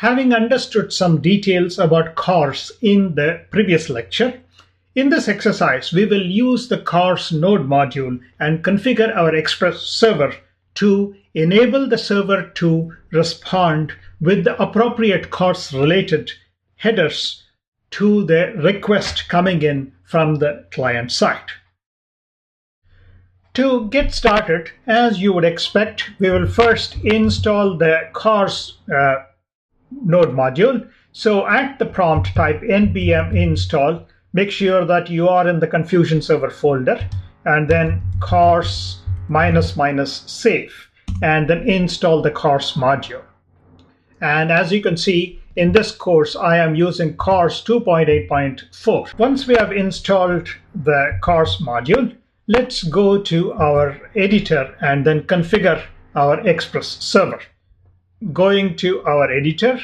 Having understood some details about CORS in the previous lecture, in this exercise, we will use the CORS node module and configure our Express server to enable the server to respond with the appropriate CORS-related headers to the request coming in from the client side. To get started, as you would expect, we will first install the CORS node module. So at the prompt, type npm install. Make sure that you are in the Confusion Server folder, and then CORS ---- save, and then install the CORS module. And as you can see, in this course, I am using CORS 2.8.4. Once we have installed the CORS module, let's go to our editor and then configure our Express server. Going to our editor.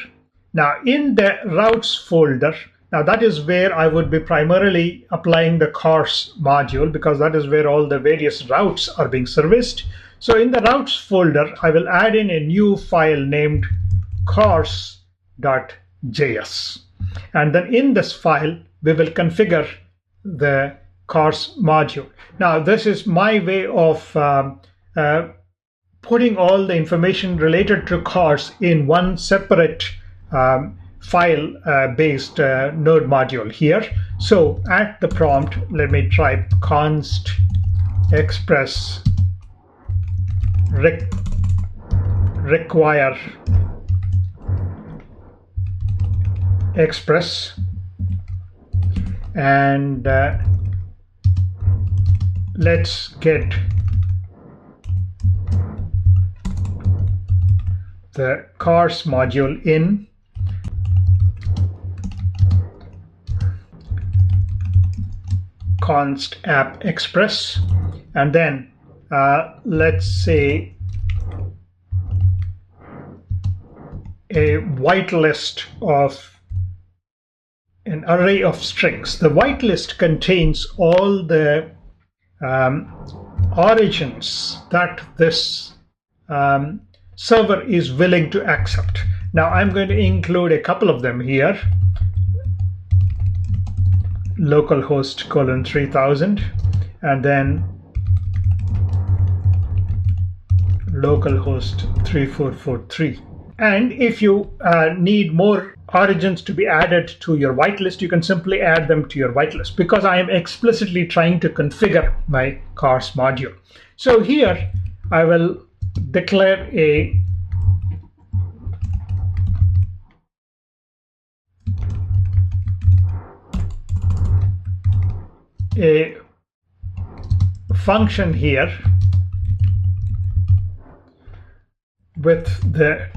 Now in the routes folder, now that is where I would be primarily applying the CORS module, because that is where all the various routes are being serviced. So in the routes folder, I will add in a new file named cors.js. And then in this file, we will configure the CORS module. Now this is my way of putting all the information related to CORS in one separate file-based node module here. So at the prompt, let me type const express require express, and let's get the CORS module in. Const app express, and then let's say a whitelist of an array of strings. The whitelist contains all the origins that this server is willing to accept. Now I'm going to include a couple of them here. Localhost :3000, and then localhost 3443. And if you need more origins to be added to your whitelist, you can simply add them to your whitelist, because I am explicitly trying to configure my CORS module. So here I will declare a function here with the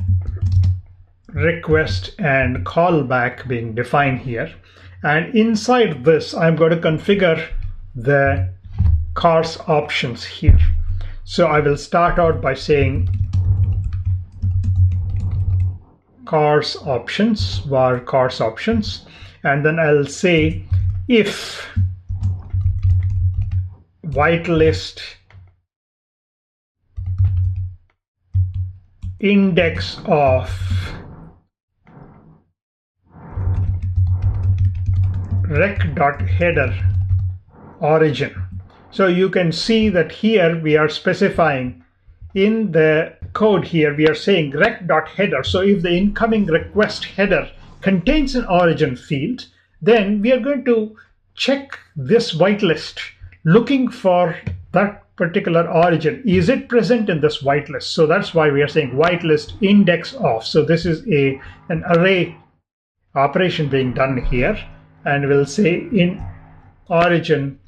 request and callback being defined here. And inside this, I'm going to configure the CORS options here. So I will start out by saying CORS options var CORS options, and then I'll say if whitelist index of rec.header origin. So you can see that here we are specifying in the code here, we are saying rec.header. So if the incoming request header contains an origin field, then we are going to check this whitelist looking for that particular origin. Is it present in this whitelist? So that's why we are saying whitelist index of. So this is an array operation being done here, and we'll say in origin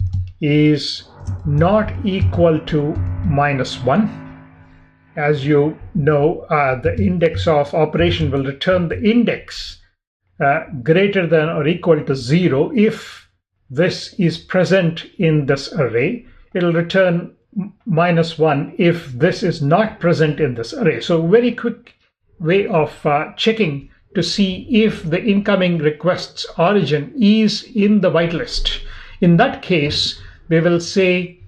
is not equal to -1. As you know, the index of operation will return the index greater than or equal to 0. If this is present in this array, it'll return -1 if this is not present in this array. So very quick way of checking to see if the incoming request's origin is in the whitelist. In that case, we will say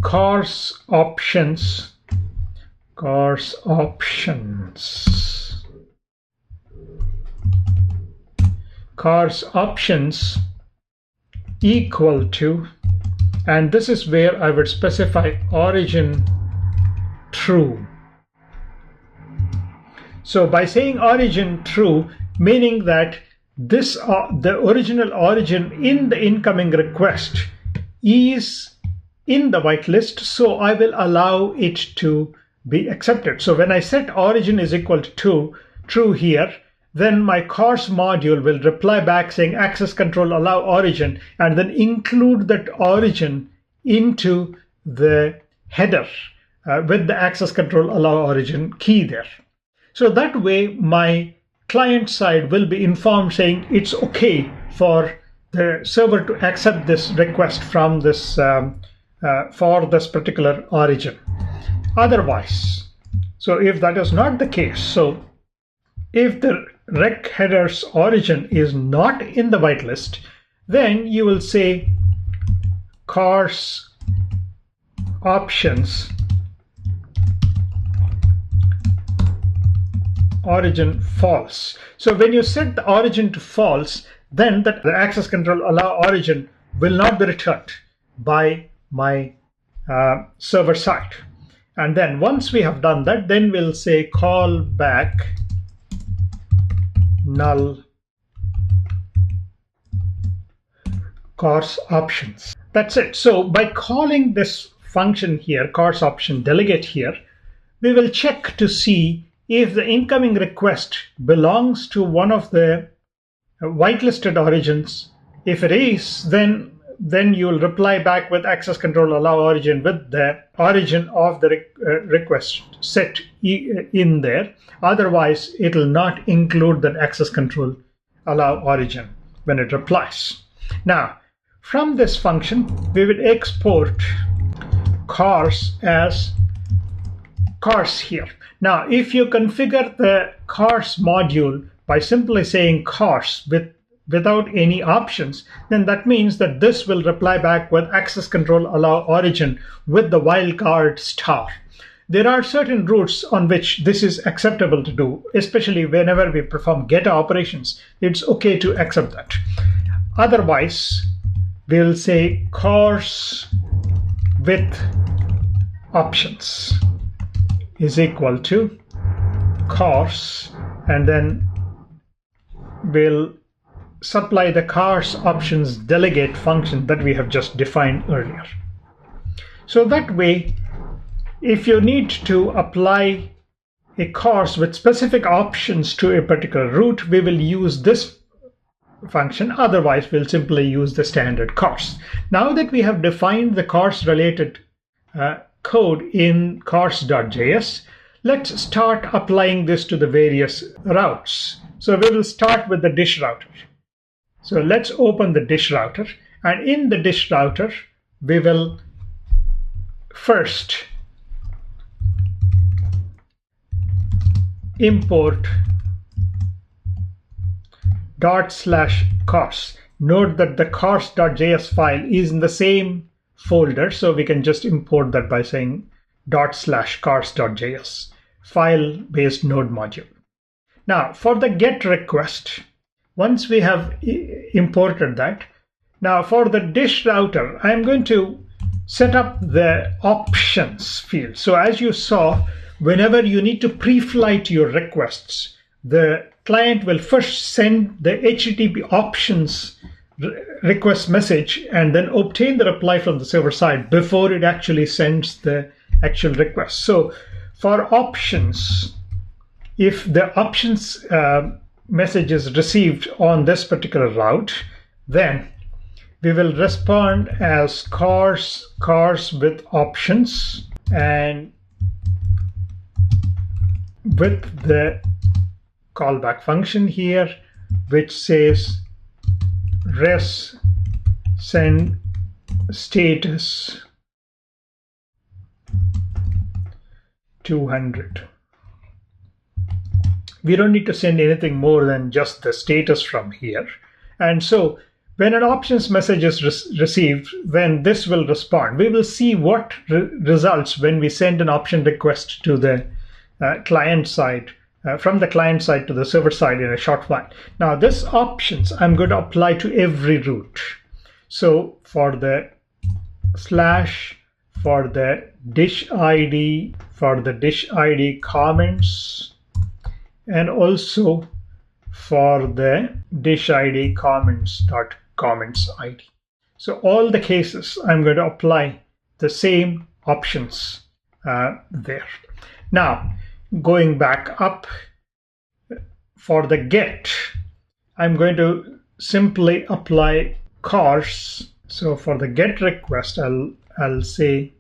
CORS options, cars options equal to, and this is where I would specify origin true. So by saying origin true, meaning that this the original origin in the incoming request is in the whitelist, so I will allow it to be accepted. So when I set origin is equal to true here, then my cars module will reply back saying access control allow origin, and then include that origin into the header with the access control allow origin key there. So that way my client side will be informed saying it's okay for the server to accept this request from this for this particular origin. Otherwise, so if that is not the case, so if the rec header's origin is not in the whitelist, then you will say cars options origin false. So when you set the origin to false, then the access control allow origin will not be returned by my server side. And then once we have done that, then we'll say call back null cars options. That's it. So by calling this function here, cars option delegate here, we will check to see if the incoming request belongs to one of the whitelisted origins. If it is, then you will reply back with access control allow origin with the origin of the request set in there. Otherwise, it will not include that access control allow origin when it replies. Now, from this function, we will export cars as cars here. Now, if you configure the cars module by simply saying cars without any options, then that means that this will reply back with access control allow origin with the wildcard star. There are certain routes on which this is acceptable to do, especially whenever we perform get operations. It's okay to accept that. Otherwise, we'll say cars with options is equal to cars, and then we'll supply the cars options delegate function that we have just defined earlier. So that way, if you need to apply a cars with specific options to a particular route, we will use this function. Otherwise, we'll simply use the standard cars. Now that we have defined the cars related code in cars.js, let's start applying this to the various routes. So we will start with the dish router. So let's open the dish router, and in the dish router, we will first import /cars. Note that the cars.js file is in the same folder, so we can just import that by saying /cars.js, file-based node module. Now, for the GET request, once we have imported that, now for the dish router, I'm going to set up the options field. So as you saw, whenever you need to pre-flight your requests, the client will first send the HTTP options request message and then obtain the reply from the server side before it actually sends the actual request. So for options, if the options message is received on this particular route, then we will respond as cars with options, and with the callback function here, which says res send status 200. We don't need to send anything more than just the status from here. And so when an options message is received, then this will respond. We will see what results when we send an option request to the client side from the client side to the server side in a short while. Now this options I'm going to apply to every route. So for the slash, for the dish ID, for the dish ID comments, and also for the dish ID comments ID. So all the cases I'm going to apply the same options there. Now going back up, for the get, I'm going to simply apply cars. So for the get request, I'll say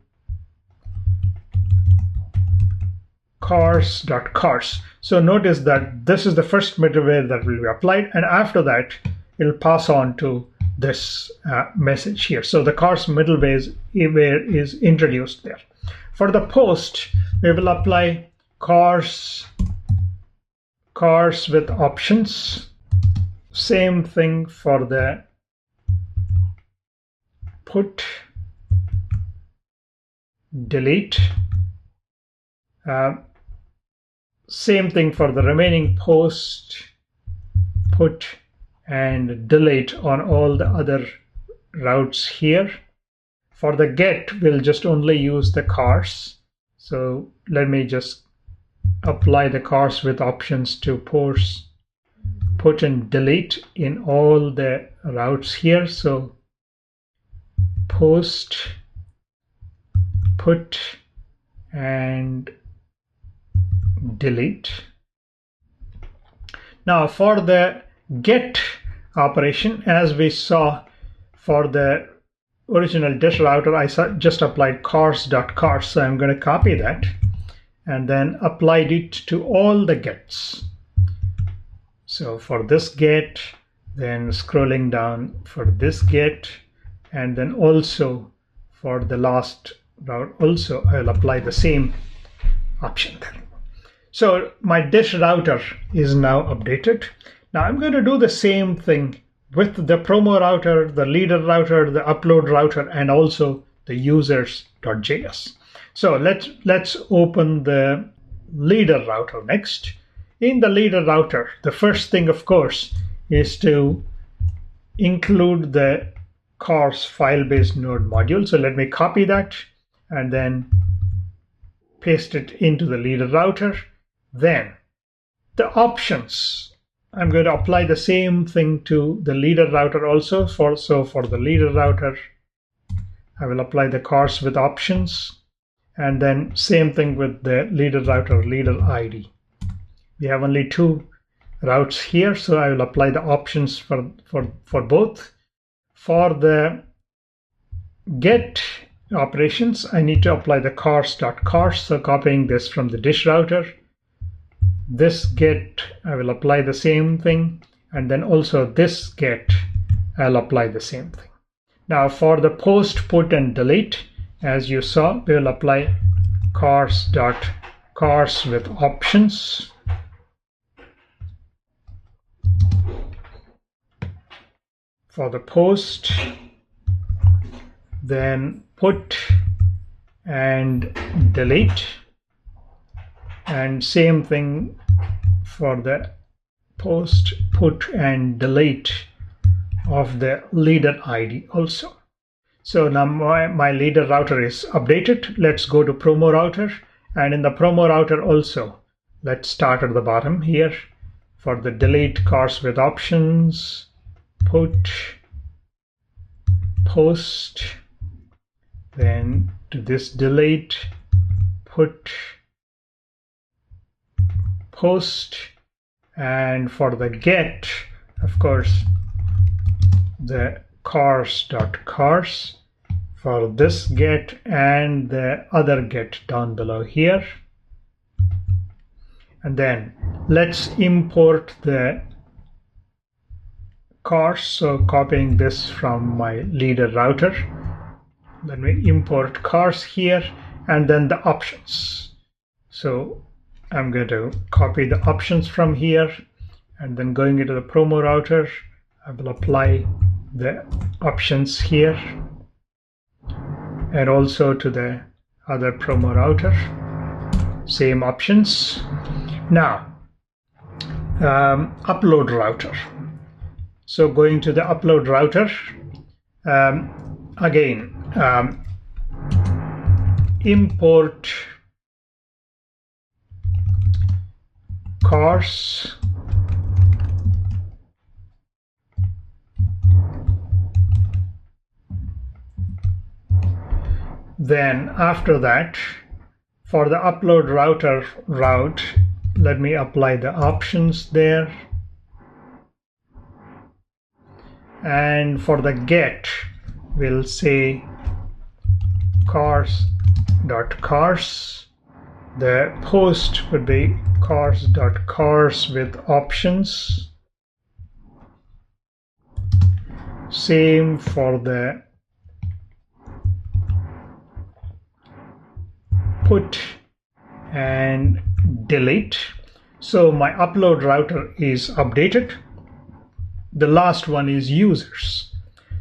cars.cars. So notice that this is the first middleware that will be applied, and after that it'll pass on to this message here. So the cars middleware is introduced there. For the post, we will apply cars with options. Same thing for the put, delete. Same thing for the remaining post, put, and delete on all the other routes here. For the get, we'll just only use the cars. So let me just apply the cars with options to post, put, and delete in all the routes here. So post, put, and delete. Now for the get operation, as we saw for the original dish router, I just applied cars.cars. So I'm going to copy that and then applied it to all the gets. So for this get, then scrolling down for this get, and then also for the last route also I'll apply the same option there. So my dish router is now updated. Now I'm going to do the same thing with the promo router, the leader router, the upload router, and also the users.js. So let's open the leader router next. In the leader router, the first thing, of course, is to include the cars file-based node module. So let me copy that and then paste it into the leader router. Then the options, I'm going to apply the same thing to the leader router also. So for the leader router, I will apply the cars with options, and then same thing with the leader router, leader ID. We have only two routes here, so I will apply the options for both. For the get operations, I need to apply the cars.cars, so copying this from the dish router. This get, I will apply the same thing, and then also this get, I'll apply the same thing. Now for the post, put, and delete, as you saw, we will apply cars.cars with options. For the post, then put and delete, and same thing for the post, put, and delete of the leader ID also. So now my leader router is updated. Let's go to promo router, and in the promo router also, let's start at the bottom here. For the delete, cars with options, put, post, then to this delete, put, post, and for the get, of course, the cars.cars for this get and the other get down below here. And then let's import the cars. So copying this from my leader router, let me import cars here, and then the options. So I'm going to copy the options from here, and then going into the promo router, I will apply the options here, and also to the other promo router, same options. Now upload router. So going to the upload router, again, import cars, then after that, for the upload router route, let me apply the options there. And for the get, we'll say cars.cars. The post would be cars.cars with options. Same for the put and delete. So my upload router is updated. The last one is users.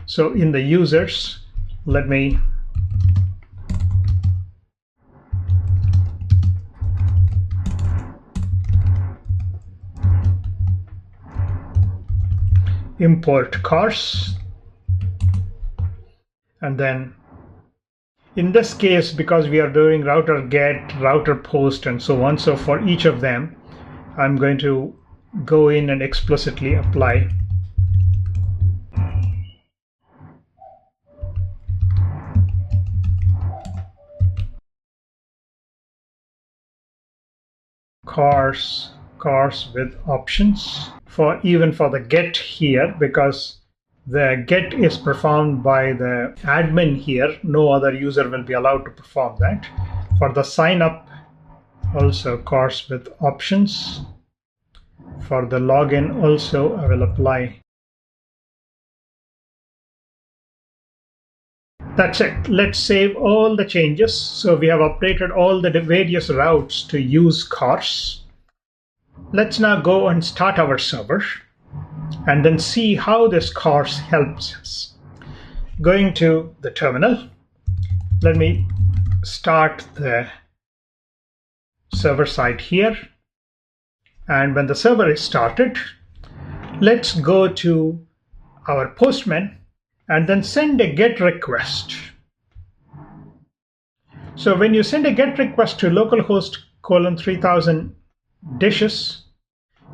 So in the users, let me import cars, and then in this case, because we are doing router get, router post, and so on, so for each of them, I'm going to go in and explicitly apply cars with options for even for the get here, because the get is performed by the admin here. No other user will be allowed to perform that. For the sign up, also cars with options. For the login also, I will apply. That's it. Let's save all the changes. So we have updated all the various routes to use cars. Let's now go and start our server and then see how this cars helps us. Going to the terminal, let me start the server side here. And when the server is started, let's go to our Postman and then send a GET request. So when you send a GET request to localhost :3000 dishes,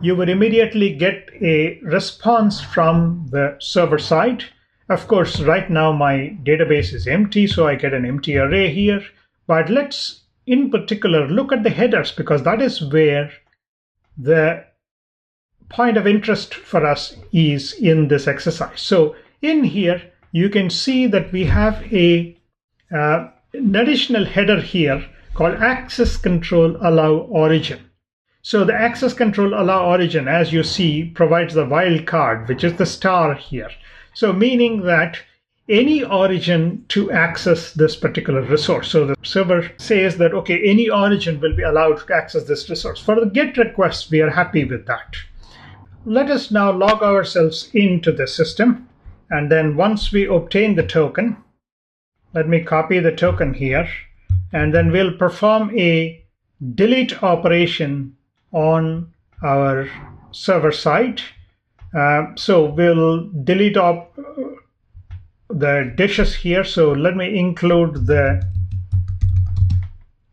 you will immediately get a response from the server side. Of course, right now my database is empty, so I get an empty array here. But let's in particular look at the headers, because that is where the point of interest for us is in this exercise. So in here, you can see that we have an additional header here called access control allow origin. So the access control allow origin, as you see, provides the wildcard, which is the star here. So meaning that any origin to access this particular resource. So the server says that, okay, any origin will be allowed to access this resource. For the GET request, we are happy with that. Let us now log ourselves into the system. And then once we obtain the token, let me copy the token here, and then we'll perform a delete operation on our server side. So we'll delete the dishes here. So let me include the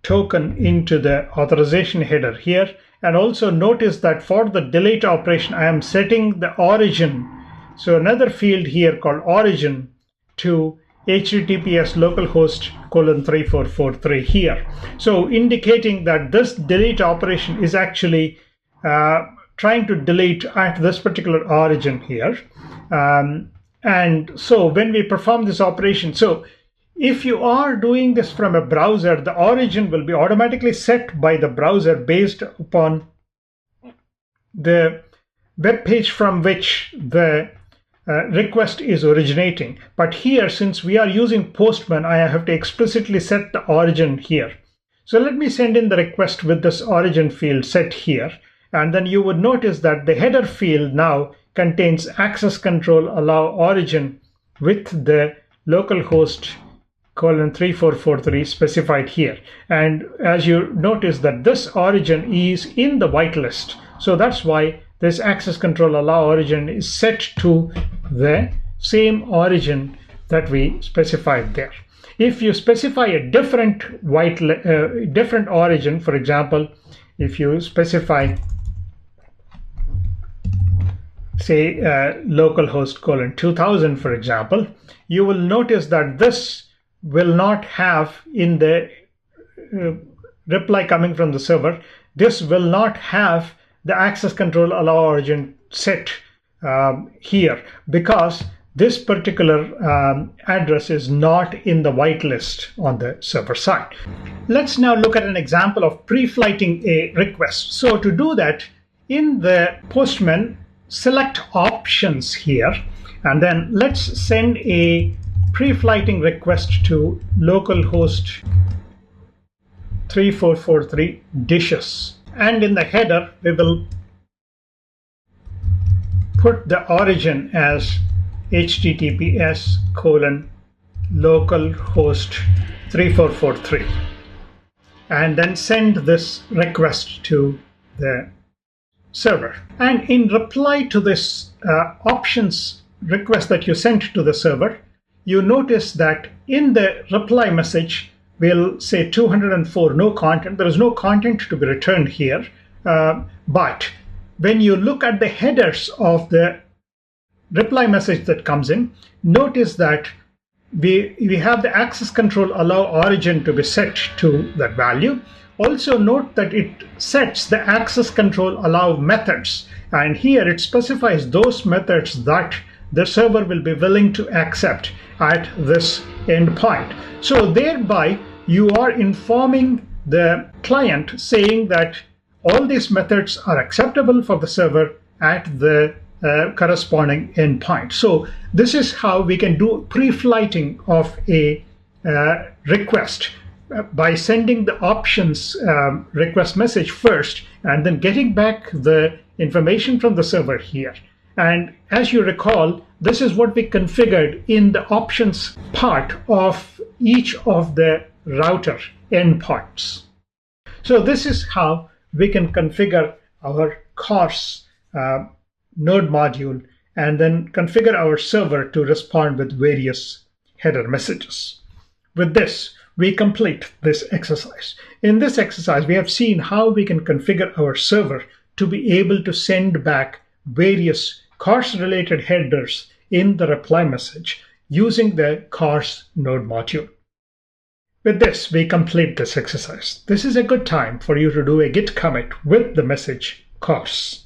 token into the authorization header here. And also notice that for the delete operation, I am setting the origin. So another field here called origin to HTTPS localhost :3443 here. So indicating that this delete operation is actually trying to delete at this particular origin here. And so when we perform this operation, so if you are doing this from a browser, the origin will be automatically set by the browser based upon the web page from which the request is originating. But here, since we are using Postman, I have to explicitly set the origin here. So let me send in the request with this origin field set here. And then you would notice that the header field now contains access control allow origin with the localhost :3443 specified here. And as you notice that this origin is in the whitelist. So that's why this access control allow origin is set to the same origin that we specified there. If you specify a different different origin, for example, if you specify, say, localhost colon 2000, for example, you will notice that this will not have in the reply coming from the server, this will not have the access control allow origin set here, because this particular address is not in the whitelist on the server side. Let's now look at an example of pre-flighting a request. So to do that, in the Postman, select options here, and then let's send a pre-flighting request to localhost 3443 dishes. And in the header, we will put the origin as https://localhost 3443, and then send this request to the server. And in reply to this options request that you sent to the server, you notice that in the reply message, we'll say 204, no content. There is no content to be returned here. But when you look at the headers of the reply message that comes in, notice that we have the access control allow origin to be set to that value. Also note that it sets the access control allow methods, and here it specifies those methods that the server will be willing to accept at this endpoint. So thereby you are informing the client, saying that all these methods are acceptable for the server at the corresponding endpoint. So this is how we can do pre-flighting of a request by sending the options request message first and then getting back the information from the server here. And as you recall, this is what we configured in the options part of each of the router endpoints. So this is how we can configure our CORS node module and then configure our server to respond with various header messages. With this, we complete this exercise. In this exercise, we have seen how we can configure our server to be able to send back various CORS-related headers in the reply message using the CORS node module. With this, we complete this exercise. This is a good time for you to do a git commit with the message CORS.